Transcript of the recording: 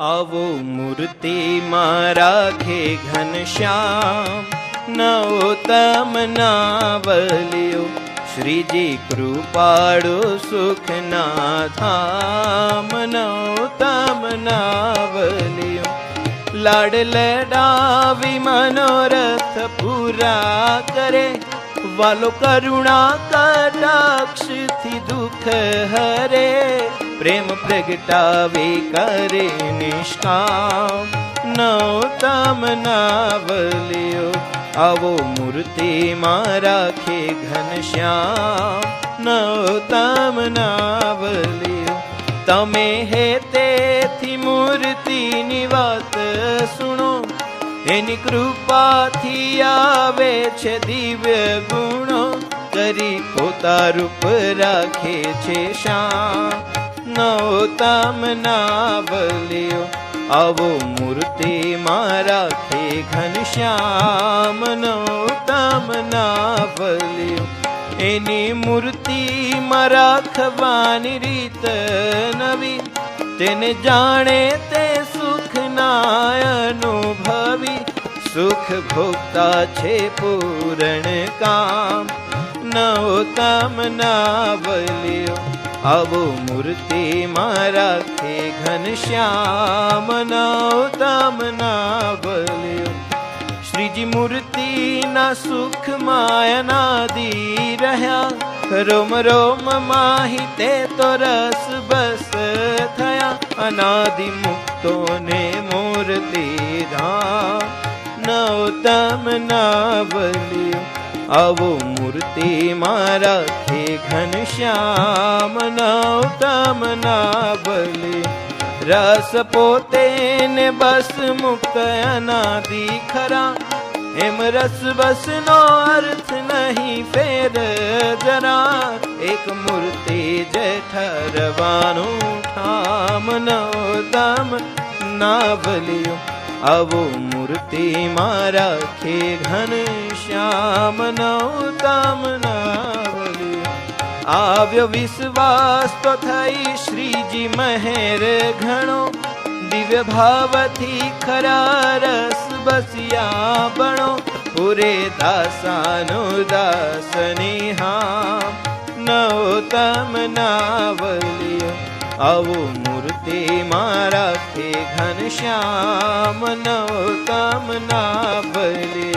આવો મૂર્તિમાં રાખે ઘનશ્યામ, નવોત્તમ નાવલ્યો શ્રીજી કૃપાળુ સુખના ધામ. નવોત્તમ નાવલ્યો લાડ લડાવી મનોરથ પૂરા કરે, વાલો કરુણા કટાક્ષથી દુઃખ હરે, પ્રેમ પ્રગટાવે કરે નિષ્કામ. નવોત્તમ નાવલ્યો આવો મૂર્તિમાં રાખે ઘનશ્યામ, નવોત્તમ નાવલ્યો તમે હે તેથી મૂર્તિની વાત સુણો, એની કૃપાથી આવે છે દિવ્ય ગુણો, કરી પોતા રૂપ રાખે છે શ્યામ. નવોત્તમ નાવલ્યો આવો મૂર્તિમાં રાખે ઘનશ્યામ. નવોત્તમ નાવલ્યો એની મૂર્તિમાં રાખવાની રીત નવી, તેને જાણે તે સુખના અનુભવી, સુખ ભોગતા છે પૂરણ કામ. નવોત્તમ નાવલ્યો આવો મૂર્તિમાં રાખે ઘનશ્યામ. નવોત્તમ નાવલ્યો શ્રીજી મૂર્તિના સુખમાં અનાદિ રહ્યા, રોમ રોમ માહી તે તો રસ બસ થયા, અનાદિ મુક્તોને મૂર્તિ ધામ. નવોત્તમ નાવલ્યો આવો મૂર્તિમાં રાખે ઘનશ્યામ. નવોત્તમ નાવલ્યો રસ પોતે ને બસ મુક્ત અનાદિ ખરા, એમ રસ બસ નો અર્થ નહીં ફેર જરા, એક મૂર્તિ જે ઠરવાનું ઠામ. નવોત્તમ નાવલ્યો આવો મૂર્તિમાં રાખે ઘનશ્યામ. નવોત્તમ નાવલ્યો આવ્યો વિશ્વાસ તો થઈ શ્રીજી મહેર ઘણો, દિવ્ય ભાવથી ખરા રસ બસિયા બણો, પૂરે દાસાનો દાસની હામ. નવોત્તમ નાવલ્યો આવો મૂર્તિમાં રાખે ઘનશ્યામ. નવોત્તમ નાવલ્યો